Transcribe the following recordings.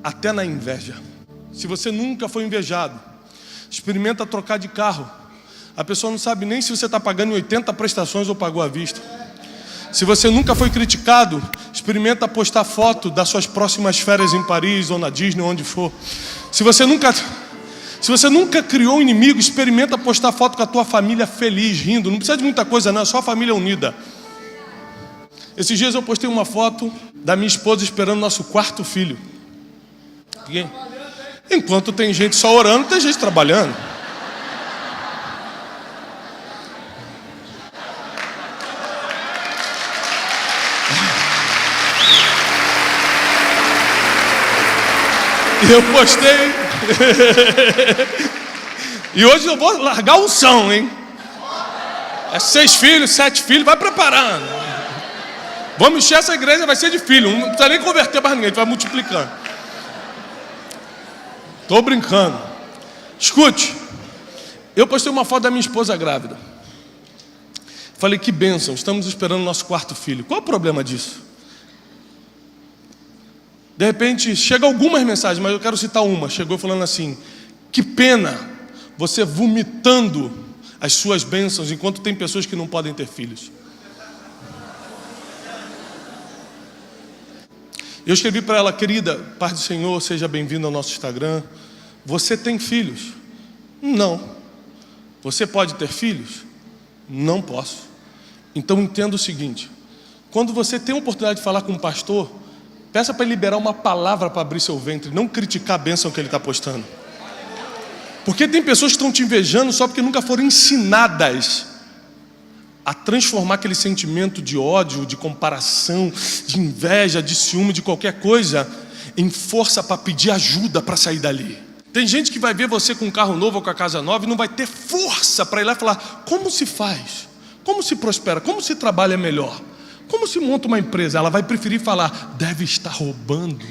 até na inveja. Se você nunca foi invejado, experimenta trocar de carro. A pessoa não sabe nem se você está pagando em 80 prestações ou pagou à vista. Se você nunca foi criticado, experimenta postar foto das suas próximas férias em Paris ou na Disney, onde for. Se você nunca criou um inimigo, experimenta postar foto com a tua família feliz, rindo. Não precisa de muita coisa não, é só a família unida. Esses dias eu postei uma foto da minha esposa esperando nosso 4º filho. Enquanto tem gente só orando, tem gente trabalhando. E eu postei. E hoje eu vou largar o som, hein? É 6 filhos, 7 filhos, vai preparando. Vamos encher essa igreja, vai ser de filho. Não precisa nem converter mais ninguém, a gente vai multiplicando. Estou brincando. Escute, eu postei uma foto da minha esposa grávida. Falei, que bênção, estamos esperando o nosso 4º filho. Qual é o problema disso? De repente, chega algumas mensagens, mas eu quero citar uma. Chegou falando assim, que pena você vomitando as suas bênçãos enquanto tem pessoas que não podem ter filhos. Eu escrevi para ela, querida, paz do Senhor, seja bem-vindo ao nosso Instagram. Você tem filhos? Não. Você pode ter filhos? Não posso. Então entenda o seguinte, quando você tem a oportunidade de falar com um pastor, peça para ele liberar uma palavra para abrir seu ventre, não criticar a bênção que ele está postando. Porque tem pessoas que estão te invejando só porque nunca foram ensinadas a transformar aquele sentimento de ódio, de comparação, de inveja, de ciúme, de qualquer coisa, em força para pedir ajuda para sair dali. Tem gente que vai ver você com um carro novo ou com a casa nova e não vai ter força para ir lá e falar, como se faz? Como se prospera? Como se trabalha melhor? Como se monta uma empresa? Ela vai preferir falar, deve estar roubando.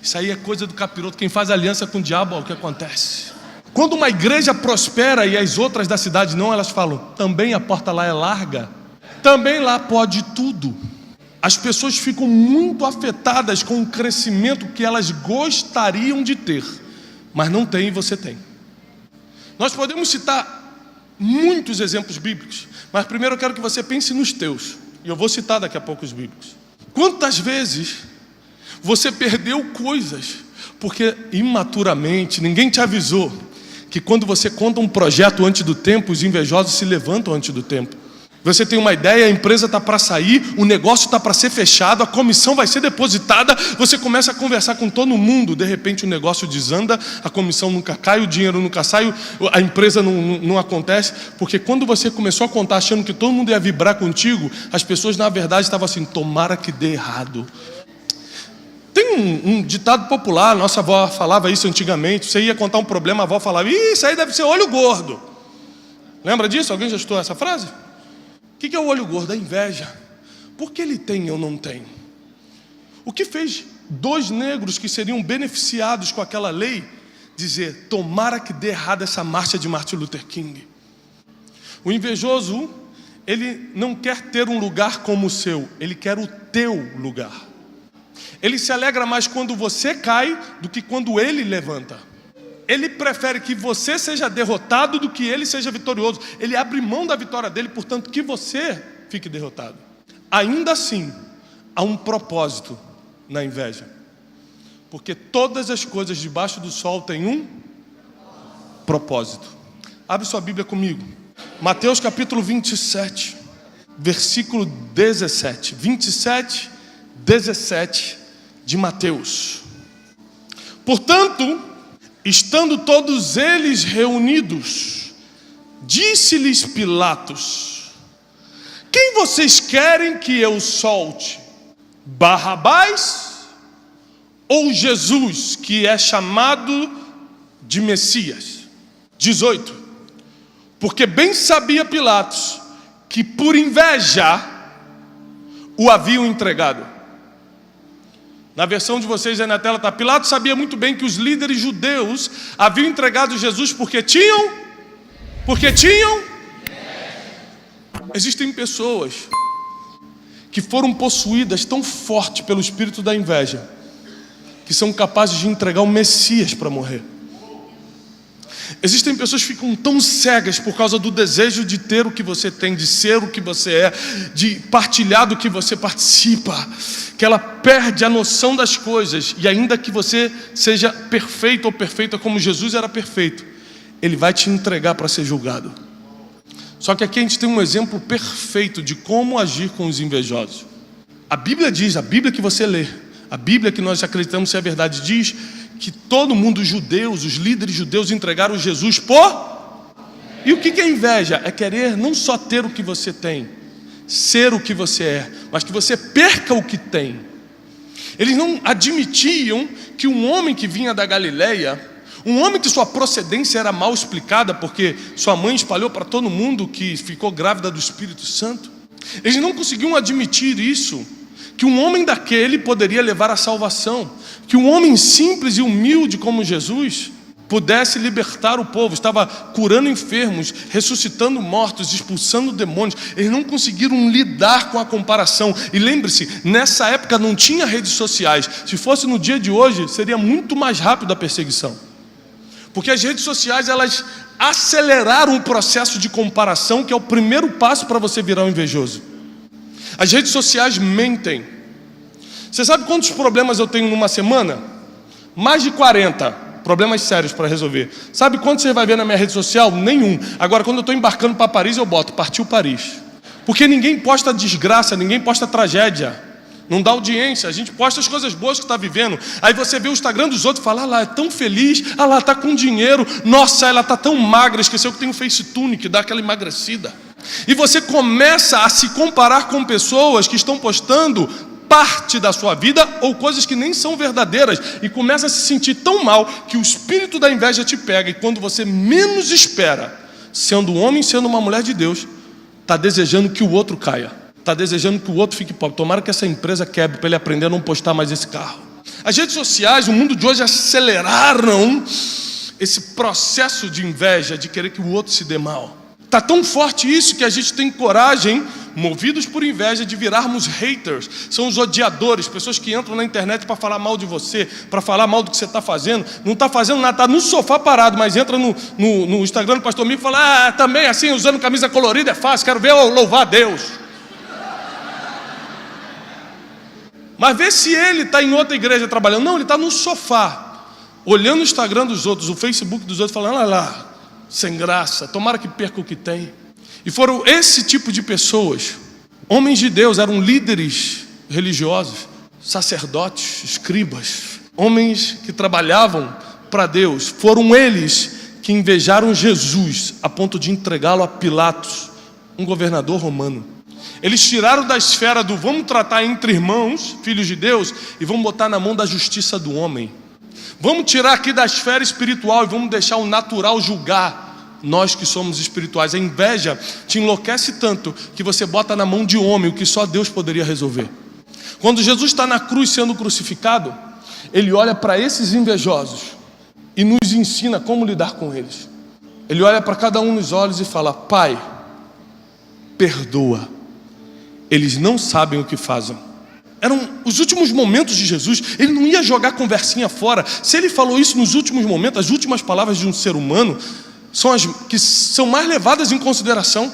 Isso aí é coisa do capiroto. Quem faz aliança com o diabo, olha o que acontece. Quando uma igreja prospera e as outras da cidade não, elas falam, também a porta lá é larga, também lá pode tudo. As pessoas ficam muito afetadas com o crescimento que elas gostariam de ter, mas não tem e você tem. Nós podemos citar muitos exemplos bíblicos, mas primeiro eu quero que você pense nos teus. E eu vou citar daqui a pouco os bíblicos. Quantas vezes você perdeu coisas porque imaturamente ninguém te avisou que quando você conta um projeto antes do tempo, os invejosos se levantam antes do tempo. Você tem uma ideia, a empresa está para sair, o negócio está para ser fechado, a comissão vai ser depositada, você começa a conversar com todo mundo, de repente o negócio desanda, a comissão nunca cai, o dinheiro nunca sai, a empresa não acontece, porque quando você começou a contar achando que todo mundo ia vibrar contigo, as pessoas na verdade estavam assim, tomara que dê errado. Tem um ditado popular, nossa avó falava isso antigamente, você ia contar um problema, a avó falava, isso aí deve ser olho gordo. Lembra disso? Alguém já escutou essa frase? O que é o olho gordo? A inveja. Por que ele tem e eu não tenho? O que fez 2 negros que seriam beneficiados com aquela lei dizer, tomara que dê errado essa marcha de Martin Luther King? O invejoso, ele não quer ter um lugar como o seu, ele quer o teu lugar. Ele se alegra mais quando você cai do que quando ele levanta. Ele prefere que você seja derrotado do que ele seja vitorioso. Ele abre mão da vitória dele, portanto que você fique derrotado. Ainda assim, há um propósito na inveja. Porque todas as coisas debaixo do sol têm um propósito. Abre sua Bíblia comigo. Mateus capítulo 27, versículo 17. 27, 17 de Mateus. Portanto, estando todos eles reunidos, disse-lhes Pilatos, quem vocês querem que eu solte? Barrabás ou Jesus, que é chamado de Messias? 18. Porque bem sabia Pilatos que por inveja o haviam entregado. Na versão de vocês aí na tela está, Pilatos sabia muito bem que os líderes judeus haviam entregado Jesus porque tinham. Existem pessoas que foram possuídas tão forte pelo espírito da inveja, que são capazes de entregar o Messias para morrer. Existem pessoas que ficam tão cegas por causa do desejo de ter o que você tem, de ser o que você é, de partilhar do que você participa, que ela perde a noção das coisas. E ainda que você seja perfeito ou perfeita como Jesus era perfeito, Ele vai te entregar para ser julgado. Só que aqui a gente tem um exemplo perfeito de como agir com os invejosos. A Bíblia diz, a Bíblia que você lê, a Bíblia que nós acreditamos ser a verdade, diz que todo mundo, os judeus, os líderes judeus entregaram Jesus por... E o que é inveja? É querer não só ter o que você tem, ser o que você é, mas que você perca o que tem. Eles não admitiam que um homem que vinha da Galileia, um homem que sua procedência era mal explicada, porque sua mãe espalhou para todo mundo que ficou grávida do Espírito Santo, eles não conseguiam admitir isso, que um homem daquele poderia levar a salvação, que um homem simples e humilde como Jesus pudesse libertar o povo, estava curando enfermos, ressuscitando mortos, expulsando demônios. Eles não conseguiram lidar com a comparação. E lembre-se, nessa época não tinha redes sociais. Se fosse no dia de hoje, seria muito mais rápido a perseguição, porque as redes sociais, elas aceleraram o processo de comparação, que é o primeiro passo para você virar um invejoso. As redes sociais mentem. Você sabe quantos problemas eu tenho numa semana? Mais de 40 problemas sérios para resolver. Sabe quantos você vai ver na minha rede social? Nenhum. Agora, quando eu estou embarcando para Paris, eu boto partiu Paris, porque ninguém posta desgraça, ninguém posta tragédia, não dá audiência. A gente posta as coisas boas que está vivendo. Aí você vê o Instagram dos outros e fala: ah lá, é tão feliz, ah lá, está com dinheiro, nossa, ela está tão magra, esqueceu que tem um FaceTune que dá aquela emagrecida. E você começa a se comparar com pessoas que estão postando parte da sua vida ou coisas que nem são verdadeiras, e começa a se sentir tão mal que o espírito da inveja te pega, e quando você menos espera, sendo um homem, sendo uma mulher de Deus, está desejando que o outro caia, está desejando que o outro fique pobre. Tomara que essa empresa quebre para ele aprender a não postar mais esse carro. As redes sociais, o mundo de hoje, aceleraram esse processo de inveja, de querer que o outro se dê mal. Está tão forte isso que a gente tem coragem, movidos por inveja, de virarmos haters. São os odiadores, pessoas que entram na internet para falar mal de você, para falar mal do que você está fazendo. Não está fazendo nada, está no sofá parado, mas entra no Instagram do pastor Mico e fala: ah, também assim, usando camisa colorida é fácil, quero ver eu louvar a Deus. Mas vê se ele está em outra igreja trabalhando. Não, ele está no sofá, olhando o Instagram dos outros, o Facebook dos outros, falando: olha lá, sem graça, tomara que perca o que tem. E foram esse tipo de pessoas, homens de Deus, eram líderes religiosos, sacerdotes, escribas, homens que trabalhavam para Deus. Foram eles que invejaram Jesus a ponto de entregá-lo a Pilatos, um governador romano. Eles tiraram da esfera do vamos tratar entre irmãos, filhos de Deus, e vamos botar na mão da justiça do homem. Vamos tirar aqui da esfera espiritual e vamos deixar o natural julgar nós que somos espirituais. A inveja te enlouquece tanto que você bota na mão de homem o que só Deus poderia resolver. Quando Jesus está na cruz sendo crucificado, Ele olha para esses invejosos e nos ensina como lidar com eles. Ele olha para cada um nos olhos e fala: Pai, perdoa, eles não sabem o que fazem. Eram os últimos momentos de Jesus. Ele não ia jogar conversinha fora. Se ele falou isso nos últimos momentos, as últimas palavras de um ser humano são as que são mais levadas em consideração.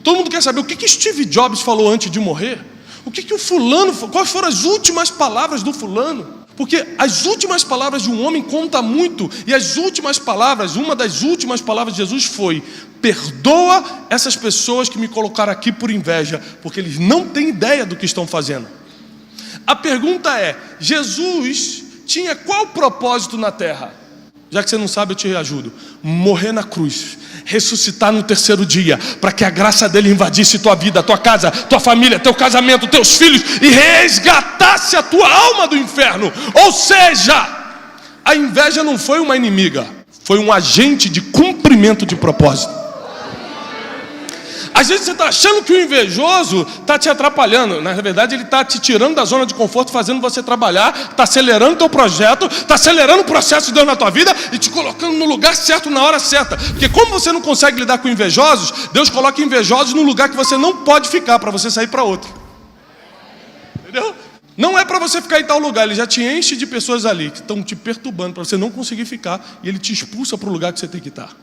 Todo mundo quer saber o que Steve Jobs falou antes de morrer. O que o fulano, quais foram as últimas palavras do fulano? Porque as últimas palavras de um homem contam muito. E as últimas palavras, uma das últimas palavras de Jesus foi: perdoa essas pessoas que me colocaram aqui por inveja, porque eles não têm ideia do que estão fazendo. A pergunta é: Jesus tinha qual propósito na terra? Já que você não sabe, eu te ajudo. Morrer na cruz, ressuscitar no terceiro dia, para que a graça dele invadisse tua vida, tua casa, tua família, teu casamento, teus filhos, e resgatasse a tua alma do inferno. Ou seja, a inveja não foi uma inimiga, foi um agente de cumprimento de propósito. Às vezes você está achando que o invejoso está te atrapalhando. Na verdade, ele está te tirando da zona de conforto, fazendo você trabalhar, está acelerando o teu projeto, está acelerando o processo de Deus na tua vida e te colocando no lugar certo, na hora certa. Porque como você não consegue lidar com invejosos, Deus coloca invejosos no lugar que você não pode ficar, para você sair para outro. Entendeu? Não é para você ficar em tal lugar, ele já te enche de pessoas ali que estão te perturbando para você não conseguir ficar, e ele te expulsa para o lugar que você tem que estar.